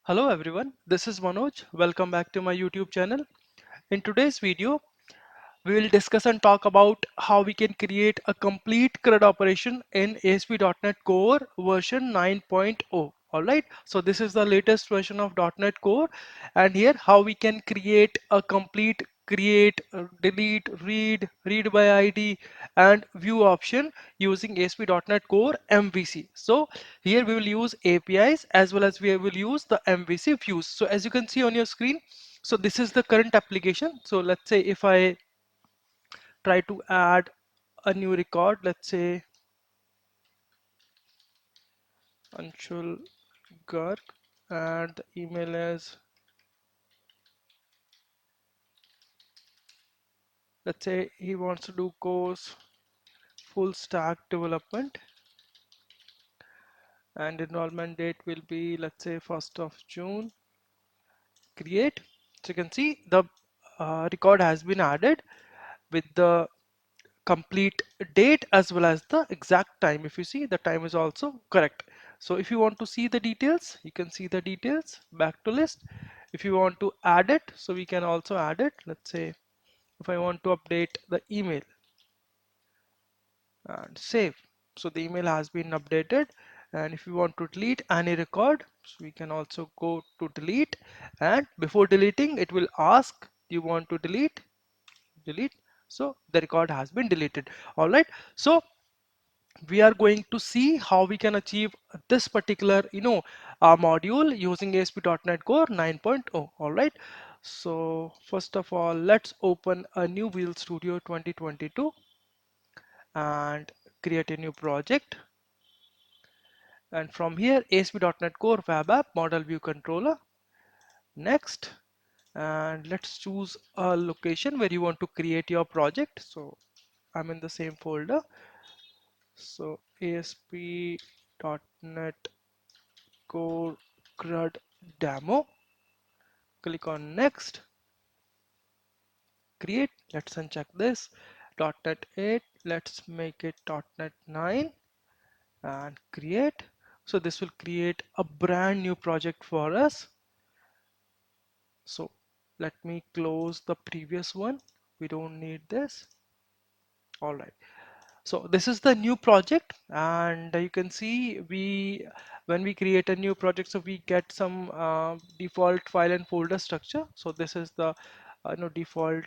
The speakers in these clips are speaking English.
Hello everyone, this is Manoj. Welcome back to my YouTube channel. In today's video, we will discuss and talk about how we can create a complete CRUD operation in ASP.NET Core version 9.0. Alright, so this is the latest version of .NET Core, and here how we can create a complete create, delete, read by ID and view option using ASP.NET Core MVC. So here we will use APIs as well as we will use the MVC views. So as you can see on your screen, so this is the current application. So let's say if I try to add a new record, let's say Anshul Garg, and the email is, let's say he wants to do course full stack development, and enrollment date will be, let's say, 1st of June. Create. So you can see the record has been added with the complete date as well as the exact time. If you see, the time is also correct. So if you want to see the details, you can see the details, back to list. If you want to add it, so we can also add it. Let's say if I want to update the email and save, so the email has been updated. And if you want to delete any record, so we can also go to delete, and before deleting it will ask, do you want to delete? So the record has been deleted. All right, so we are going to see how we can achieve this particular module using ASP.NET Core 9.0. All right, so first of all, let's open a new Visual Studio 2022 and create a new project. And from here, ASP.NET Core Web App Model View Controller. Next, and let's choose a location where you want to create your project. So I'm in the same folder. So ASP.NET Core CRUD demo. Click on next, create. Let's uncheck this. .NET 8, let's make it .NET 9 and create. So this will create a brand new project for us. So let me close the previous one. We don't need this. All right. So this is the new project, and you can see when we create a new project, so we get some default file and folder structure. So this is the default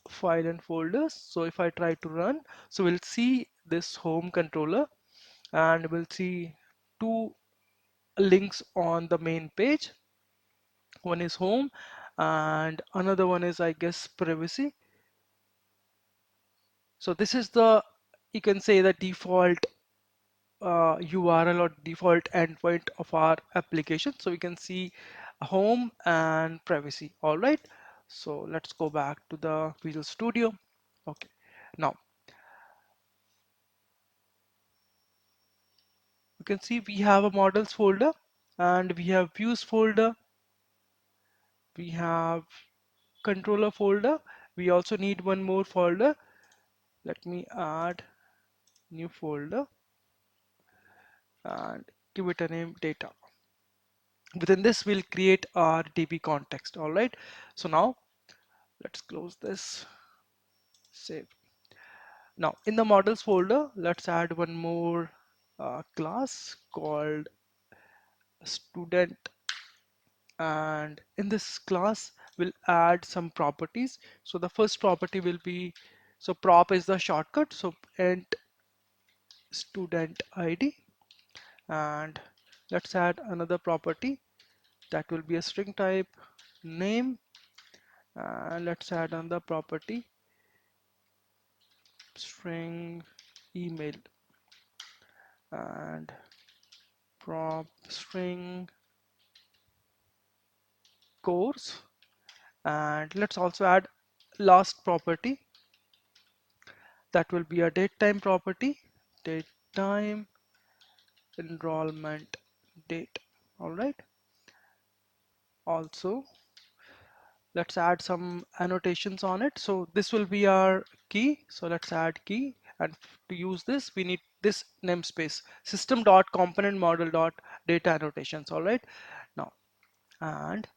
file and folders. So if I try to run, so we'll see this home controller, and we'll see two links on the main page. One is home and another one is, I guess, privacy. So this is the, you can say, the default URL or default endpoint of our application. So we can see home and privacy. All right, so let's go back to the Visual Studio. Okay, now you can see we have a models folder and we have views folder, we have controller folder. We also need one more folder. Let me add new folder and give it a name data. Within this we'll create our DB context. All right, so now let's close this, save. Now in the models folder, let's add one more class called student, and in this class we'll add some properties. So the first property will be, so prop is the shortcut, so int student ID, and let's add another property that will be a string type name, and let's add another property string email, and prop string course, and let's also add last property that will be a date time property, date time enrollment date. All right, also let's add some annotations on it. So this will be our key, so let's add key, and to use this we need this namespace system dot component model dot data annotations. All right, now And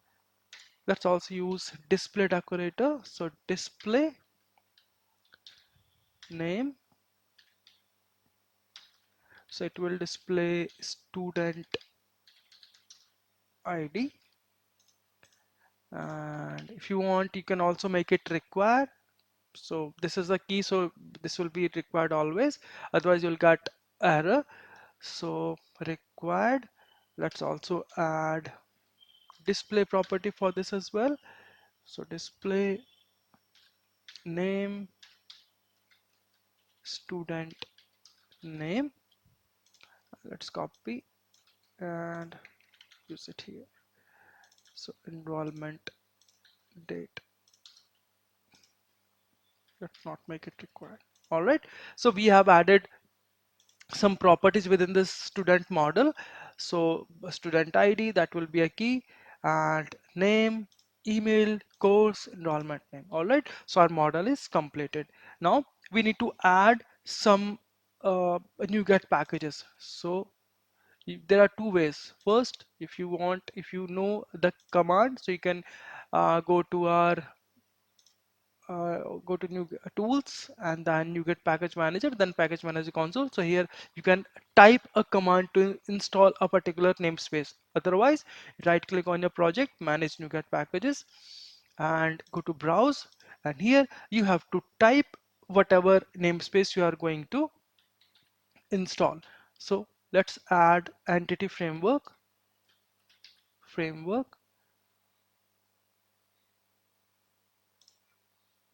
let's also use display decorator. So display name, so it will display student ID, and if you want you can also make it required. So this is the key, so this will be required always, otherwise you'll get error. So required, let's also add display property for this as well. So display name student name, let's copy and use it here. So enrollment date, let's not make it required. All right, so we have added some properties within this student model. So a student ID, that will be a key, and name, email, course, enrollment name. All right, so our model is completed. Now we need to add some NuGet packages. So there are two ways. First, if you want, if you know the command, so you can go to our go to new tools and then you get package manager, then package manager console. So here you can type a command to install a particular namespace. Otherwise, right click on your project, manage NuGet packages, and go to browse, and here you have to type whatever namespace you are going to install. So let's add entity framework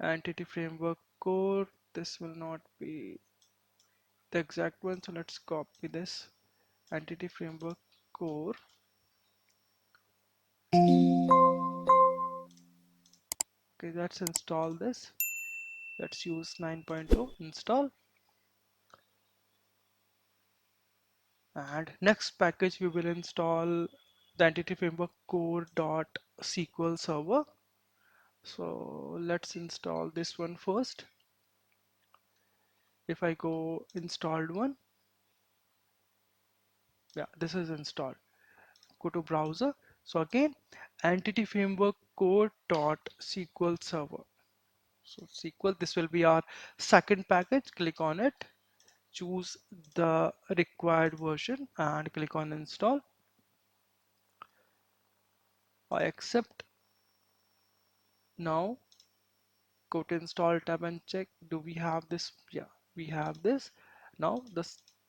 entity framework core. This will not be the exact one, so let's copy this entity framework core. Okay, let's install this. Let's use 9.0 install, and next package we will install the entity framework core dot SQL server. So let's install this one first. If I go installed one, yeah, this is installed. Go to browser. So again, entity framework core dot SQL server. So SQL, this will be our second package. Click on it, choose the required version and click on install. I accept. Now go to install tab and check, do we have this? Yeah, we have this. Now the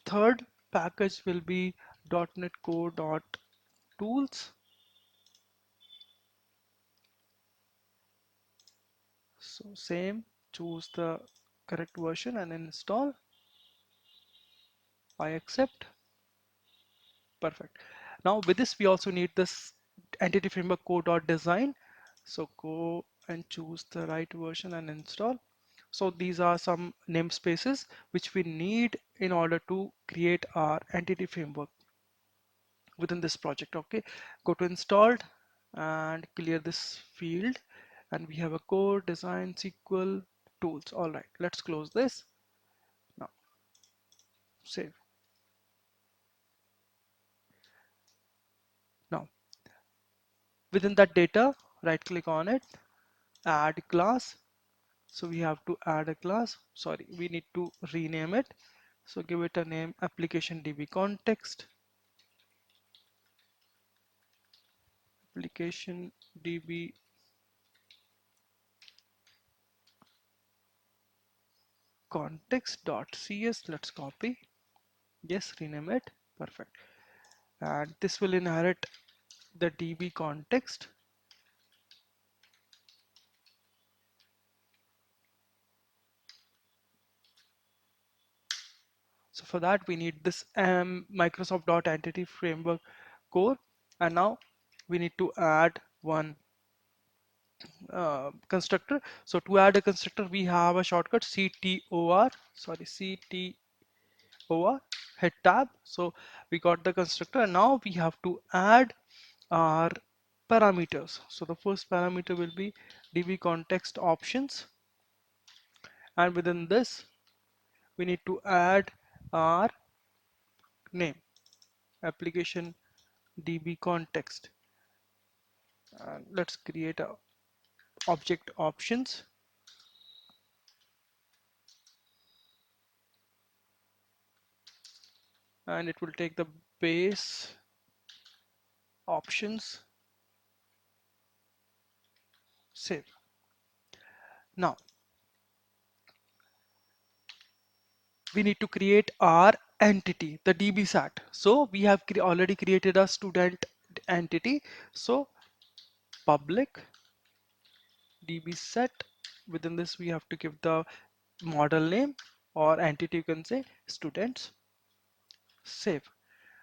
third package will be .NET Core .tools. So same, choose the correct version and install. I accept. Perfect. Now with this we also need this entity framework core.design. So go and choose the right version and install. So these are some namespaces which we need in order to create our entity framework within this project. Okay, go to installed and clear this field, and we have a core design SQL tools. All right, let's close this. Now save. Now within that data, right click on it, add class. So we have to add a class. Sorry, we need to rename it. So give it a name, application DB context. Application DB context.cs. Let's copy. Yes, rename it. Perfect. And this will inherit the DB context. So for that we need this Microsoft.entity framework core, and now we need to add one constructor. So to add a constructor, we have a shortcut CTOR. Sorry, CTOR. Hit tab. So we got the constructor, and now we have to add our parameters. So the first parameter will be DB context options, and within this we need to add our name, application DB context. And let's create a object options, and it will take the base options. Save. Now we need to create our entity, the dbsat. So we have already created a student entity. So public dbset, within this we have to give the model name, or entity you can say students. Save.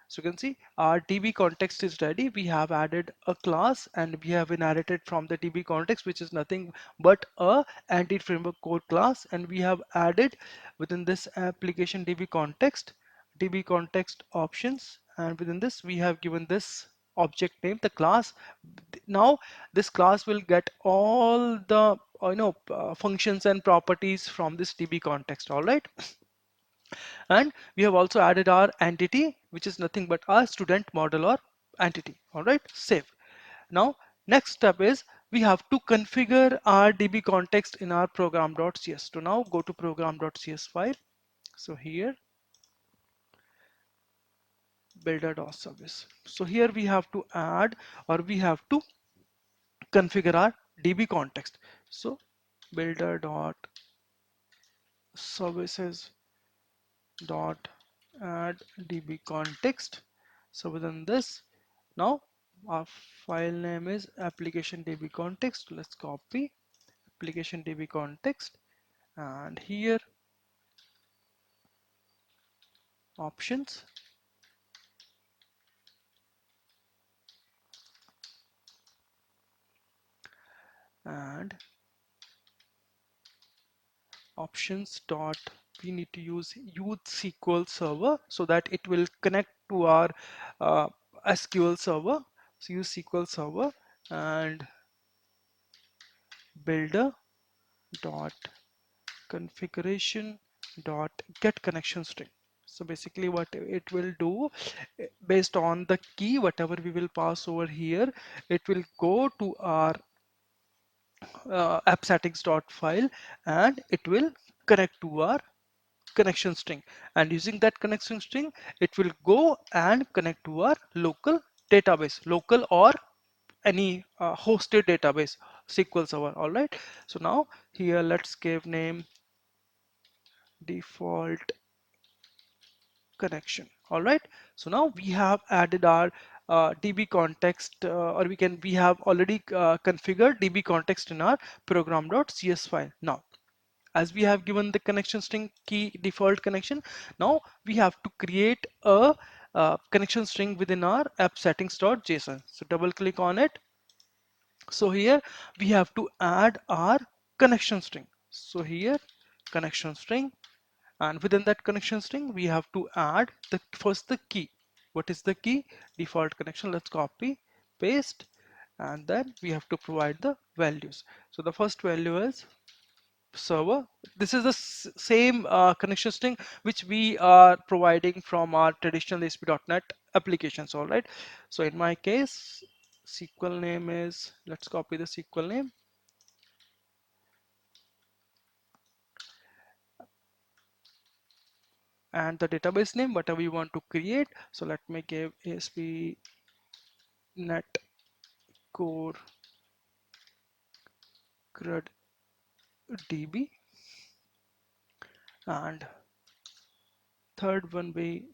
So you can see our DB context is ready. We have added a class and we have inherited from the DB context, which is nothing but a anti-framework core class. And we have added within this application DB context options. And within this, we have given this object name, the class. Now this class will get all the functions and properties from this DB context. All right. And we have also added our entity, which is nothing but our student model or entity. All right, save. Now next step is we have to configure our db context in our program.cs. So now go to program.cs file. So here builder.service. So here we have to add, or we have to configure our db context. So builder.services dot add db context. So within this, now our file name is application db context. Let's copy application db context, and here options, and options dot, we need to use use SQL server so that it will connect to our uh, SQL server. So use SQL server and builder dot configuration dot get connection string. So basically what it will do, based on the key whatever we will pass over here, it will go to our appsettings.file, and it will connect to our connection string, and using that connection string it will go and connect to our local database, local or any hosted database SQL server. All right, so now here let's give name default connection. All right, so now we have added our db context, or we have already configured db context in our program.cs file. Now as we have given the connection string key default connection, now we have to create a connection string within our app settings.json. So double click on it. So here we have to add our connection string. So here connection string, and within that connection string we have to add the first the key. What is the key? Default connection. Let's copy paste, and then we have to provide the values. So the first value is server. This is the same connection string which we are providing from our traditional ASP.NET applications. All right, so in my case SQL name is, let's copy the SQL name, and the database name whatever you want to create. So let me give ASP.NET Core CRUD DB, and third one be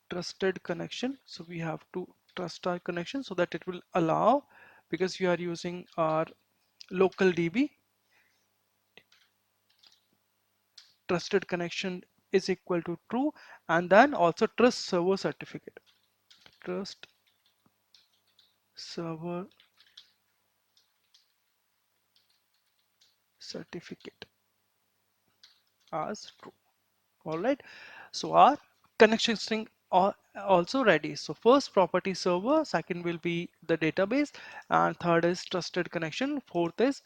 trusted connection. So we have to trust our connection so that it will allow, because we are using our local DB, trusted connection is equal to true, and then also trust server certificate, trust server certificate as true. All right, so our connection string are also ready. So first property server, second will be the database, and third is trusted connection, fourth is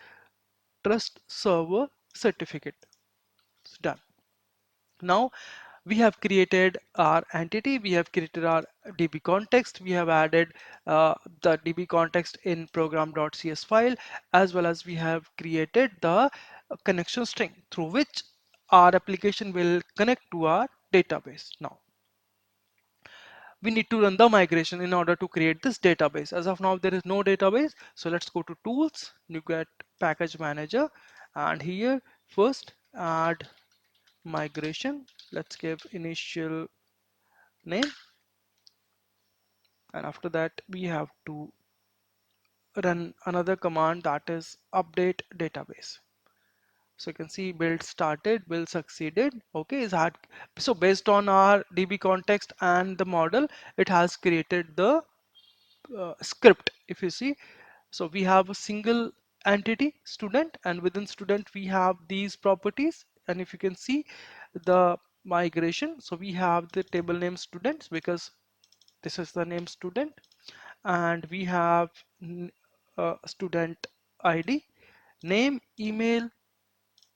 trust server certificate. It's done. Now we have created our entity, we have created our DB context, we have added the DB context in program.cs file, as well as we have created the connection string through which our application will connect to our database. Now we need to run the migration in order to create this database. As of now, there is no database. So let's go to tools, NuGet package manager, and here first add migration. Let's give initial name, and after that we have to run another command, that is update database. So you can see build started, build succeeded. Okay, is that so? Based on our DB context and the model, it has created the script. If you see, so we have a single entity student, and within student we have these properties. And if you can see the migration, so we have the table name students because this is the name student, and we have student ID, name, email,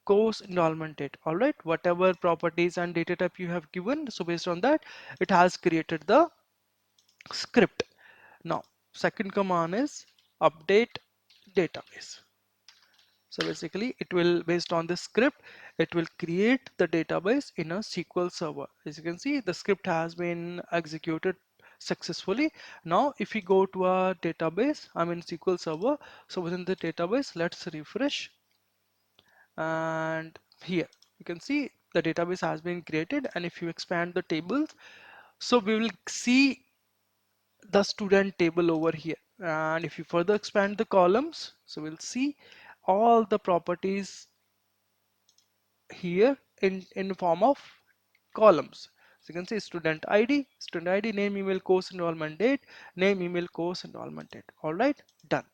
course, enrollment date. All right, whatever properties and data type you have given, so based on that it has created the script. Now second command is update database. So basically it will, based on this script, it will create the database in a SQL server. As you can see, the script has been executed successfully. Now if we go to our database, I'm in SQL server, so within the database let's refresh, and here you can see the database has been created. And if you expand the tables, so we will see the student table over here. And if you further expand the columns, so we'll see all the properties here in form of columns. So you can see student ID, name, email, course enrollment date, name, email, course enrollment date. All right, done.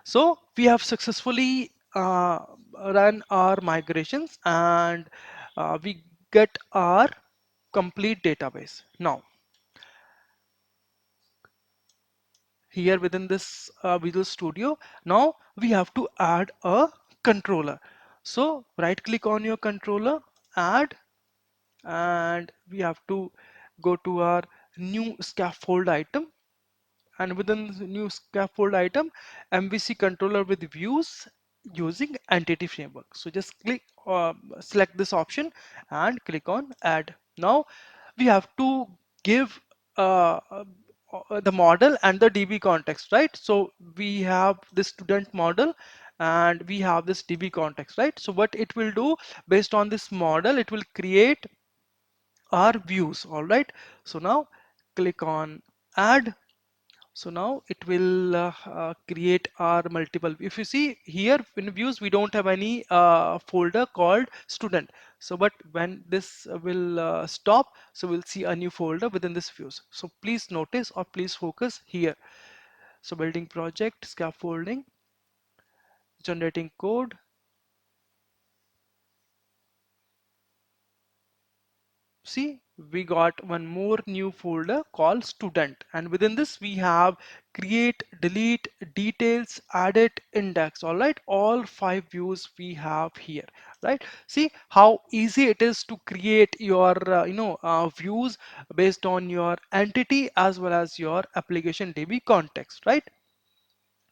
So we have successfully run our migrations, and we get our complete database. Now here within this Visual Studio, now we have to add a controller. So right click on your controller, add, and we have to go to our new scaffold item, and within the new scaffold item, MVC controller with views using entity framework. So just click select this option and click on add. Now we have to give the model and the DB context, right? So we have this student model and we have this DB context, right? So what it will do, based on this model, it will create our views. All right, so now click on add. So now it will create our multiple. If you see here in views, we don't have any folder called student. So but when this will stop, so we'll see a new folder within this views. So please notice or please focus here. So building project, scaffolding, generating code. See, we got one more new folder called student, and within this we have create, delete, details, edit, index. All right, all 5 views we have here, right? See how easy it is to create your views based on your entity as well as your application DB context, right?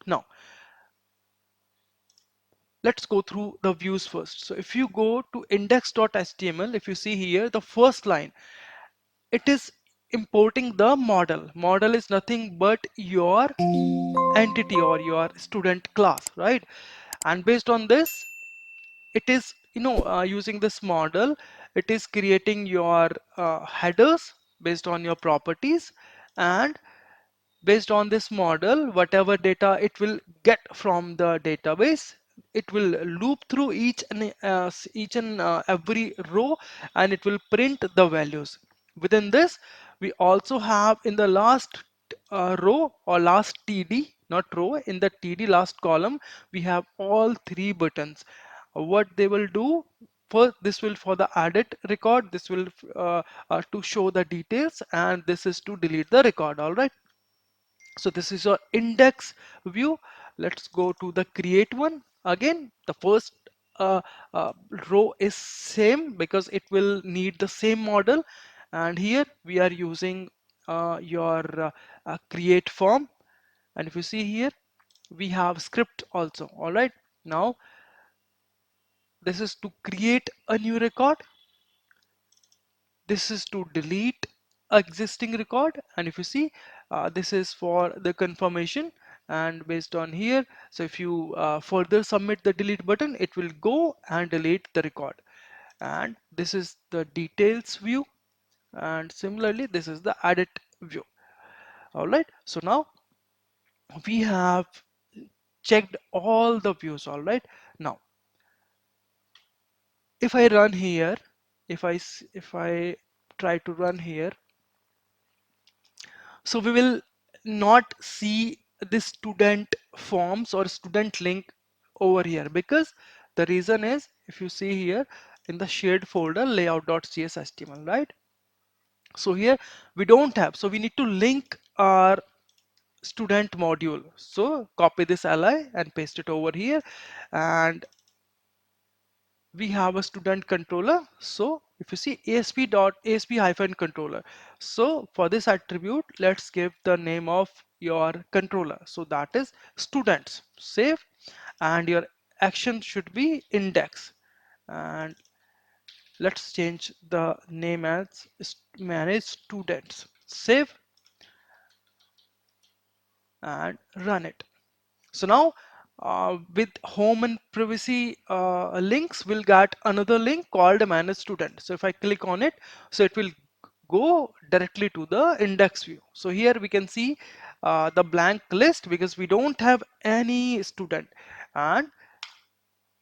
Now let's go through the views first. So if you go to index.html, if you see here the first line, it is importing the model. Model is nothing but your entity or your student class, right? And based on this, it is using this model, it is creating your headers based on your properties, and based on this model, whatever data it will get from the database, it will loop through each and every row, and it will print the values. Within this, we also have in the last row or last TD, not row, in the TD last column, we have all 3 buttons. What they will do, first this will for the edit record, this will to show the details, and this is to delete the record. All right, so this is your index view. Let's go to the create one. Again, the first uh, uh, row is same because it will need the same model. And here we are using your create form. And if you see here, we have script also. All right, now this is to create a new record, this is to delete existing record, and if you see, this is for the confirmation. And based on here, so if you further submit the delete button, it will go and delete the record. And this is the details view, and similarly this is the edit view. All right, so now we have checked all the views. All right, now if I run here, if I try to run here, so we will not see the student forms or student link over here, because the reason is, if you see here in the shared folder layout.cshtml, right? So here we don't have, so we need to link our student module. So copy this li and paste it over here, and we have a student controller. So if you see asp hyphen controller, so for this attribute, let's give the name of your controller, so that is students. Save, and your action should be index, and let's change the name as manage students. Save and run it. So now with home and privacy links, we'll get another link called manage student. So if I click on it, so it will go directly to the index view. So here we can see the blank list because we don't have any student. And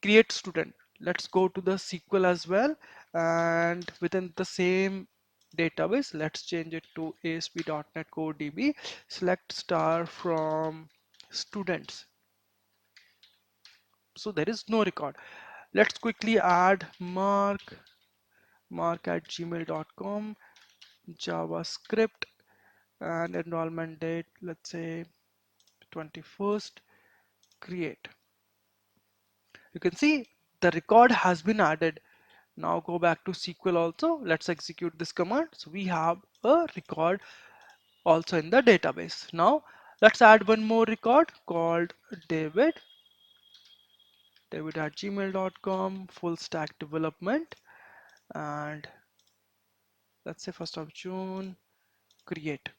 create student, let's go to the SQL as well, and within the same database, let's change it to ASP.NET Core DB. Select star from students, so there is no record. Let's quickly add mark at gmail.com, javascript, and enrollment date, let's say 21st. Create. You can see the record has been added. Now go back to SQL also. Let's execute this command. So we have a record also in the database. Now let's add one more record called david at gmail.com, full stack development, and let's say 1st of June. Create.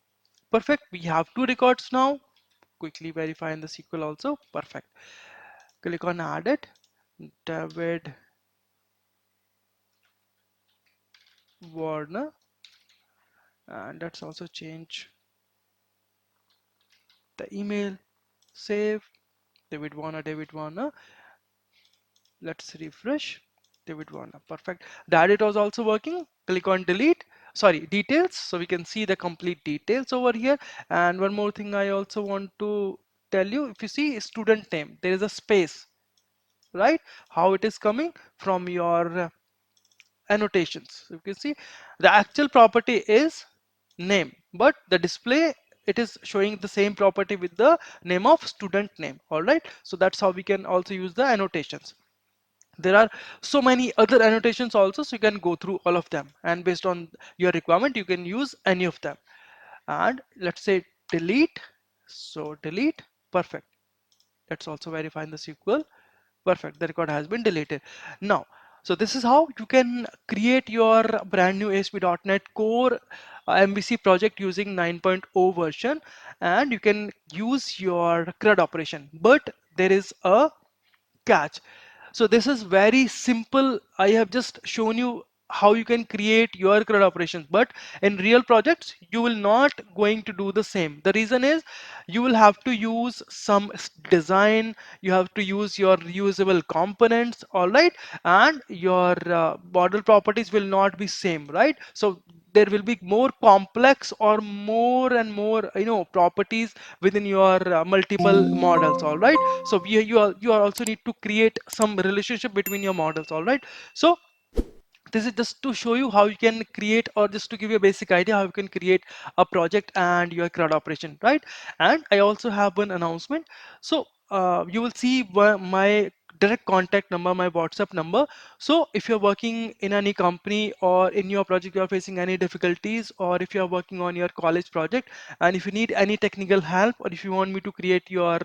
Perfect. We have two records now. Quickly verify in the SQL also. Perfect. Click on add it. David Warner, and let's also change the email. Save. David Warner. Let's refresh. David Warner. Perfect. The edit was also working. Click on delete. Sorry, details. So we can see the complete details over here. And one more thing I also want to tell you, if you see student name, there is a space, right? How it is coming from your annotations. You can see the actual property is name, but the display, it is showing the same property with the name of student name. All right, so that's how we can also use the annotations. There are so many other annotations also, so you can go through all of them, and based on your requirement you can use any of them. And let's say delete. So delete. Perfect. Let's also verify in the SQL. Perfect, the record has been deleted. Now, so this is how you can create your brand new ASP.NET Core MVC project using 9.0 version, and you can use your CRUD operation. But there is a catch. So this is very simple. I have just shown you how you can create your CRUD operations, but in real projects you will not going to do the same. The reason is you will have to use some design, you have to use your reusable components, all right, and your model properties will not be same, right? So there will be more complex or more and more properties within your multiple models. All right, so you are also need to create some relationship between your models. All right, so this is just to show you how you can create, or just to give you a basic idea how you can create a project and your CRUD operation, right? And I also have one announcement. So you will see my direct contact number, my WhatsApp number. So if you're working in any company or in your project you're facing any difficulties, or if you're working on your college project and if you need any technical help, or if you want me to create your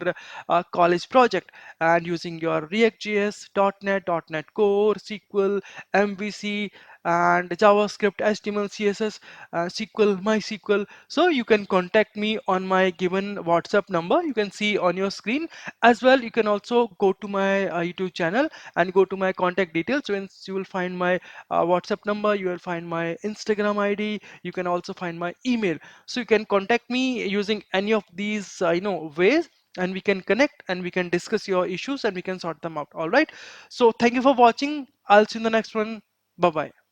college project and using your React.js, .NET Core, SQL, MVC, and JavaScript, HTML, CSS, SQL, MySQL. So you can contact me on my given WhatsApp number. You can see on your screen as well. You can also go to my YouTube channel and go to my contact details. So you will find my WhatsApp number, you will find my Instagram ID, you can also find my email. So you can contact me using any of these ways, and we can connect and we can discuss your issues and we can sort them out. All right. So thank you for watching. I'll see you in the next one. Bye bye.